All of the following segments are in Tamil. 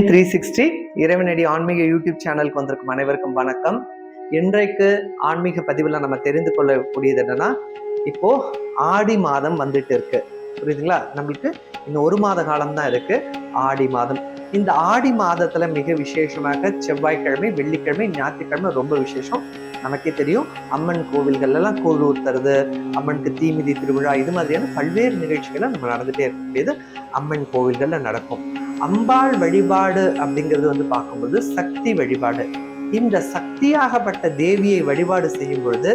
360 இறைவனடி ஆன்மீக யூடியூப் சேனலுக்கு வந்திருக்கும் அனைவருக்கும் வணக்கம். இன்றைக்கு ஆன்மீக பதிவில் நம்ம தெரிந்து கொள்ளக்கூடியது என்னன்னா, இப்போ ஆடி மாதம் வந்துட்டு இருக்கு, புரியுதுங்களா? நம்மளுக்கு இன்னும் ஒரு மாத காலம் தான் இருக்கு ஆடி மாதம். இந்த ஆடி மாதத்துல மிக விசேஷமாக செவ்வாய்க்கிழமை, வெள்ளிக்கிழமை, ஞாயிற்றுக்கிழமை ரொம்ப விசேஷம். நமக்கே தெரியும், அம்மன் கோவில்கள் எல்லாம் கூழ் ஊத்துறது, அம்மனுக்கு தீமிதி திருவிழா, இது மாதிரியான பல்வேறு நிகழ்ச்சிகளை நம்ம நடந்துட்டே இருக்கக்கூடியது அம்மன் கோவில்கள்ல நடக்கும். அம்பாள் வழிபாடு அப்படிங்கிறது பார்க்கும்போது சக்தி வழிபாடு. இந்த சக்தியாகப்பட்ட தேவியை வழிபாடு செய்யும் பொழுது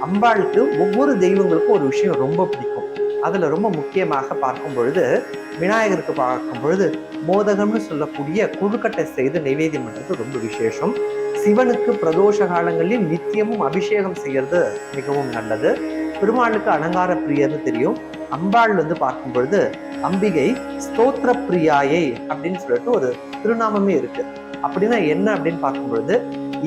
அம்பாளுக்கு ஒவ்வொரு தெய்வங்களுக்கும் ஒரு விஷயம் ரொம்ப பிடிக்கும். அதுல ரொம்ப முக்கியமாக பார்க்கும் பொழுது விநாயகருக்கு பார்க்கும் பொழுது மோதகம்னு சொல்லக்கூடிய கொழுக்கட்டை செய்து நைவேத்தியம் பண்றது ரொம்ப விசேஷம். சிவனுக்கு பிரதோஷ காலங்களில் நித்தியமும் அபிஷேகம் செய்யறது மிகவும் நல்லது. பெருமாளுக்கு அலங்கார பிரியர்னு தெரியும். அம்பாள் பார்க்கும் பொழுது அம்பிகை ஸ்தோத்திர பிரியாயை அப்படின்னு சொல்லிட்டு ஒரு திருநாமமே இருக்கு. அப்படின்னா என்ன அப்படின்னு பார்க்கும் பொழுது,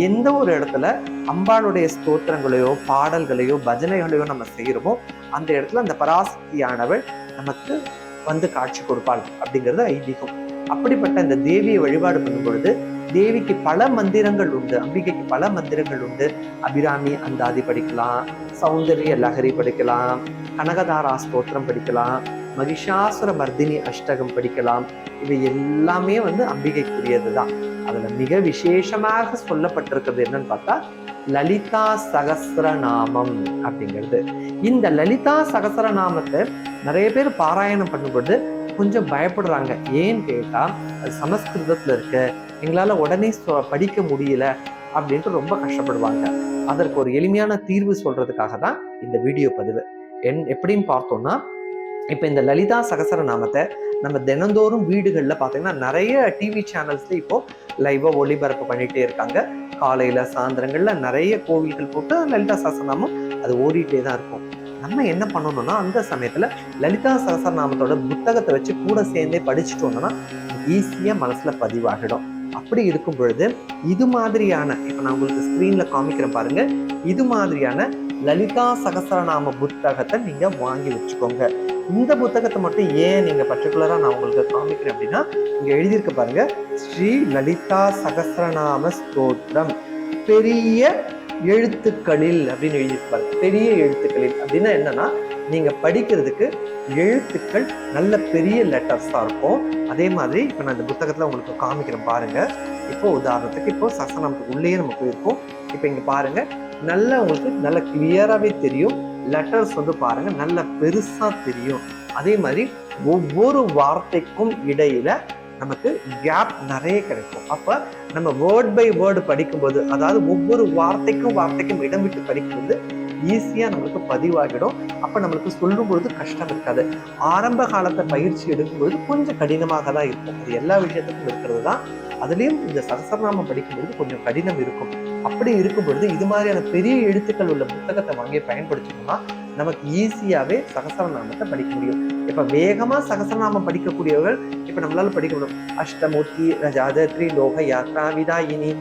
எந்த ஒரு இடத்துல அம்பாளுடைய ஸ்தோத்திரங்களையோ பாடல்களையோ பஜனைகளையோ நம்ம செய்யறோமோ அந்த இடத்துல அந்த பராசக்தியானவள் நமக்கு காட்சி கொடுப்பாள் அப்படிங்கிறது ஐதீகம். அப்படிப்பட்ட இந்த தேவியை வழிபாடு பண்ணும் பொழுது தேவிக்கு பல மந்திரங்கள் உண்டு, அம்பிகைக்கு பல மந்திரங்கள் உண்டு. அபிராமி அந்தாதி படிக்கலாம், சௌந்தரிய லஹரி படிக்கலாம், கனகதாரா ஸ்தோத்திரம் படிக்கலாம், மகிஷாசுர மர்தினி அஷ்டகம் படிக்கலாம். இவை எல்லாமே அம்பிகைக்குரியது தான். அதுல மிக விசேஷமாக சொல்லப்பட்டிருக்கிறது என்னன்னு பார்த்தா லலிதா சகஸ்ரநாமம் அப்படிங்கிறது. இந்த லலிதா சகஸ்ரநாமத்தை நிறைய பேர் பாராயணம் பண்ணும்போது கொஞ்சம் பயப்படுறாங்க. ஏன்னு கேட்டா அது சமஸ்கிருதத்துல இருக்கு, எங்களால உடனே படிக்க முடியல அப்படின்ட்டு ரொம்ப கஷ்டப்படுவாங்க. அதற்கு ஒரு எளிமையான தீர்வு சொல்றதுக்காக தான் இந்த வீடியோ பதிவு. எப்படின்னு பார்த்தோம்னா, இப்ப இந்த லலிதா சகஸ்ரநாமத்தை நம்ம தினந்தோறும் வீடுகள்ல பாத்தீங்கன்னா நிறைய டிவி சேனல்ஸ்ல இப்போ லைவா ஒளிபரப்பு பண்ணிட்டே இருக்காங்க. காலையில சாயந்தரங்கள்ல நிறைய கோவில்கள் போட்டு லலிதா சகஸ்ரநாமம் அது ஓடிட்டே தான் இருக்கும். நம்ம என்ன பண்ணணும்னா, அந்த சமயத்துல லலிதா சகஸ்ரநாமத்தோட புத்தகத்தை வச்சு கூட சேர்ந்தே படிச்சுட்டோம்னா ஈஸியா மனசுல பதிவாகிடும். அப்படி இருக்கும் பொழுது இது மாதிரியான, இப்ப நான் உங்களுக்கு ஸ்கிரீன்ல காமிக்கிறேன் பாருங்க, இது மாதிரியான லலிதா சகஸ்ரநாம புத்தகத்தை நீங்க வாங்கி வச்சுக்கோங்க. இந்த புத்தகத்தை மட்டும் ஏன் நீங்க பர்டிகுலரா நான் உங்களுக்கு காமிக்கிறேன் அப்படின்னா, இங்க எழுதியிருக்க பாருங்க, ஸ்ரீ லலிதா சகஸ்ரநாம ஸ்தோத்திரம் பெரிய எழுத்துக்களில் அப்படின்னு எழுதியிருப்பாரு. பெரிய எழுத்துக்களில் அப்படின்னா என்னன்னா, நீங்க படிக்கிறதுக்கு எழுத்துக்கள் நல்ல பெரிய லெட்டர்ஸா இருக்கும். அதே மாதிரி இப்ப நான் இந்த புத்தகத்துல உங்களுக்கு காமிக்கிறேன் பாருங்க. இப்போ உதாரணத்துக்கு இப்போ சகஸ்ரநாமத்துக்கு உள்ளேயே நம்ம போயிருக்கோம். இப்ப இங்க பாருங்க, நல்ல உங்களுக்கு நல்ல கிளியராகவே தெரியும். லெட்டர்ஸ் பாருங்க நல்ல பெருசா தெரியும். அதே மாதிரி ஒவ்வொரு வார்த்தைக்கும் இடையில நமக்கு கேப் நிறைய கிடைக்கும். அப்ப நம்ம வேர்ட் பை வேர்டு படிக்கும்போது, அதாவது ஒவ்வொரு வார்த்தைக்கும் இடம் விட்டு படிக்கும்போது ஈஸியா நம்மளுக்கு பதிவாகிடும். அப்ப நம்மளுக்கு சொல்லும் பொழுது கஷ்டம் இருக்காது. ஆரம்ப காலத்தை பயிற்சி எடுக்கும்பொழுது கொஞ்சம் கடினமாக தான் இருக்கும். அது எல்லா விஷயத்துக்கும் இருக்கிறது தான். அதுலயும் இந்த சகஸ்ரநாமம் படிக்கும்பொழுது கொஞ்சம் கடினம் இருக்கும். அப்படி இருக்கும் பொழுது இது மாதிரியான பெரிய எழுத்துக்கள் உள்ள புத்தகத்தை வாங்கி பயன்படுத்தினோம்னா நமக்கு ஈஸியாவே சகஸ்ரநாமத்தை படிக்க முடியும். இப்ப வேகமா சகஸ்ரநாமம் படிக்கக்கூடியவர்கள் இப்ப நம்மளால படிக்க முடியும். அஷ்டமூர்த்தி ரஜாத த்ரிலோக யாத்ரா விதாயினி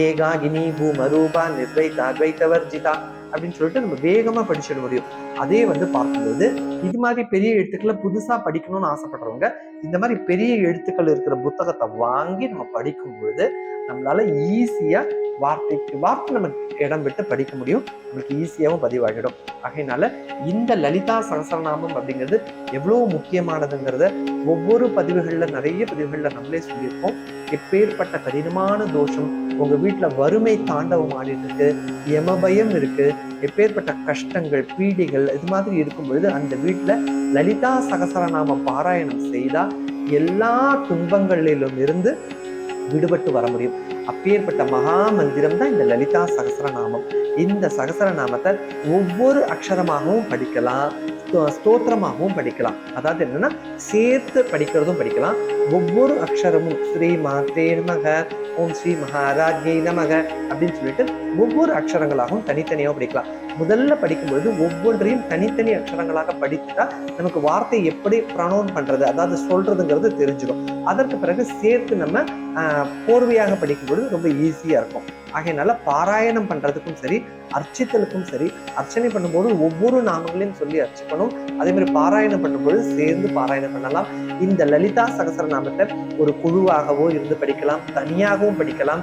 ஏகாகினி பூமரூபா நிர்வைதா துவைதவர்ஜிதா அப்படின்னு சொல்லிட்டு நம்ம வேகமா படிச்சிட முடியும். அதே பார்க்கும்போது இது மாதிரி பெரிய எழுத்துக்களை புதுசா படிக்கணும்னு ஆசைப்படுறவங்க இந்த மாதிரி பெரிய எழுத்துக்கள் இருக்கிற புத்தகத்தை வாங்கி நம்ம படிக்கும் பொழுது நம்மளால ஈஸியா வார்த்தைக்கு வார்த்தை நம்ம இடம் விட்டு படிக்க முடியும். நமக்கு ஈஸியாகவும் பதிவாகிடும். ஆகையினால இந்த லலிதா சகஸ்ரநாமம் அப்படிங்கிறது எவ்வளவு முக்கியமானதுங்கிறத ஒவ்வொரு பதிவுகள்ல நிறைய பதிவுகள்ல நம்மளே சொல்லியிருக்கோம். எப்பேற்பட்ட கடினமான தோஷம் உங்க வீட்டுல வறுமை தாண்டவம் ஆடிட்டு இருக்கு, யமபயம் இருக்கு, எப்பேற்பட்ட கஷ்டங்கள் பீடிகள் இது மாதிரி இருக்கும் பொழுது அந்த வீட்டுல லலிதா சகஸ்ரநாம பாராயணம் செய்தா எல்லா துன்பங்களிலும் இருந்து விடுபட்டு வர முடியும். அப்பேற்பட்ட மகா மந்திரம் தான் இந்த லலிதா சகஸ்ரநாமம். இந்த சகஸ்ரநாமத்தை ஒவ்வொரு அக்ஷரமாகவும் படிக்கலாம், ஸ்தோத்திரமாகவும் படிக்கலாம். அதாவது என்னன்னா சேர்த்து படிக்கிறதும் படிக்கலாம். ஒவ்வொரு அக்ஷரமும் ஸ்ரீ மாத்ரே நமக, ஓம் ஸ்ரீ மகாராஜ்யை நமக அப்படின்னு சொல்லிட்டு ஒவ்வொரு அக்ஷரங்களாகவும் தனித்தனியாக படிக்கலாம். முதல்ல படிக்கும்போது ஒவ்வொன்றையும் தனித்தனி அக்ஷரங்களாக படித்தா நமக்கு வார்த்தை எப்படி ப்ரொனவுன் பண்றது, அதாவது சொல்றதுங்கிறது தெரிஞ்சிடும். அதற்கு பிறகு சேர்த்து நம்ம கோர்வையாக படிக்கும்போது ரொம்ப ஈஸியா இருக்கும். ஆகையினால பாராயணம் பண்றதுக்கும் சரி, அர்ச்சித்தலுக்கும் சரி, அர்ச்சனை பண்ணும்போது ஒவ்வொரு நாமங்களையும் சொல்லி அர்ச்சிக்கணும். அதே மாதிரி பாராயணம் பண்ணும்போது சேர்ந்து பாராயணம் பண்ணலாம். இந்த லலிதா சகஸ்ரநாமத்தை ஒரு குழுவாகவோ இருந்து படிக்கலாம், தனியாகவும் படிக்கலாம்.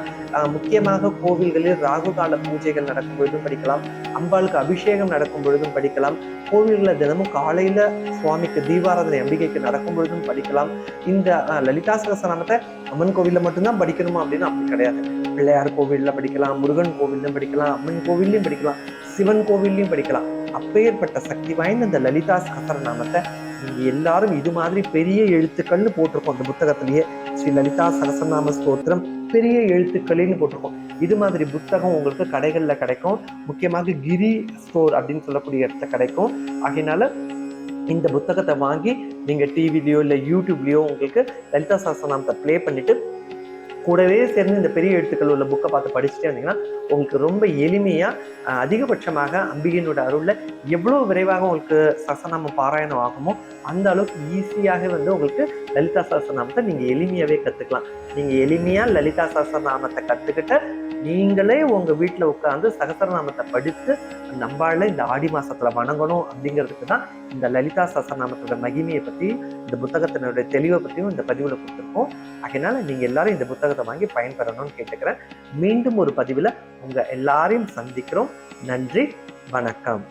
முக்கியமாக கோவில்களில் ராகு கால பூஜைகள் நடக்கும் பொழுதும் படிக்கலாம், அம்பாளுக்கு அபிஷேகம் நடக்கும் பொழுதும் படிக்கலாம், கோவில்களில் தினமும் காலையில சுவாமிக்கு தீபாராதனை அம்பிகைக்கு நடக்கும் பொழுதும் படிக்கலாம். இந்த லலிதா சகஸ்ரநாமத்தை அம்மன் கோவில்ல மட்டும்தான் படிக்கணுமா அப்படின்னு அப்படி கிடையாது. பிள்ளையார் கோவில்ல படிக்கலாம், முருகன் கோவில்லையும் படிக்கலாம், அம்மன் கோவில்லையும் படிக்கலாம், சிவன் கோவில்லையும் படிக்கலாம். அப்பேற்பட்ட சக்தி வாய்ந்த இந்த லலிதா சகஸ்ரநாமத்தை நீங்க எல்லாரும் இது மாதிரி பெரிய எழுத்துக்கள்னு போட்டிருக்கோம். அந்த புத்தகத்திலேயே ஸ்ரீ லலிதா சகஸ்ரநாம ஸ்தோத்திரம் பெரிய எழுத்துக்களின்னு போட்டிருக்கோம். இது மாதிரி புத்தகம் உங்களுக்கு கடைகள்ல கிடைக்கும். முக்கியமாக கிரி ஸ்டோர் அப்படின்னு சொல்லக்கூடிய இடத்துல கிடைக்கும். ஆகையினால இந்த புத்தகத்தை வாங்கி நீங்க டிவிலையோ இல்லை யூடியூப்லயோ உங்களுக்கு லலிதா சகஸ்ரநாமத்தை ப்ளே பண்ணிட்டு கூடவே சேர்ந்து இந்த பெரிய எழுத்துக்கள் உள்ள புக்கை பார்த்து படிச்சுட்டே இருந்தீங்கன்னா உங்களுக்கு ரொம்ப எளிமையா அதிகபட்சமாக அம்பிகையினோட அருள்ல எவ்வளவு விரைவாக உங்களுக்கு சகஸ்ரநாமம் பாராயணம் ஆகுமோ அந்த அளவுக்கு ஈஸியாக உங்களுக்கு லலிதா சகஸ்ரநாமத்தை நீங்க எளிமையாவே கத்துக்கலாம். நீங்க எளிமையா லலிதா சகஸ்ரநாமத்தை கத்துக்கிட்ட நீங்களே உங்க வீட்டுல உட்கார்ந்து சகஸ்ரநாமத்தை படித்து அந்த அம்பாளை இந்த ஆடி மாசத்துல வணங்கணும் அப்படிங்கிறதுக்கு தான் இந்த லலிதா சகஸ்ரநாமத்தோட மகிமையை பத்தி இந்த புத்தகத்தினுடைய தெளிவை பத்தியும் இந்த பதிவுல கொடுத்துருக்கோம். அதனால நீங்க எல்லாரும் இந்த புத்தகத்தை வாங்கி பயன்பெறணும்னு கேட்டுக்கிறேன். மீண்டும் ஒரு பதிவுல உங்க எல்லாரையும் சந்திக்கிறோம். நன்றி, வணக்கம்.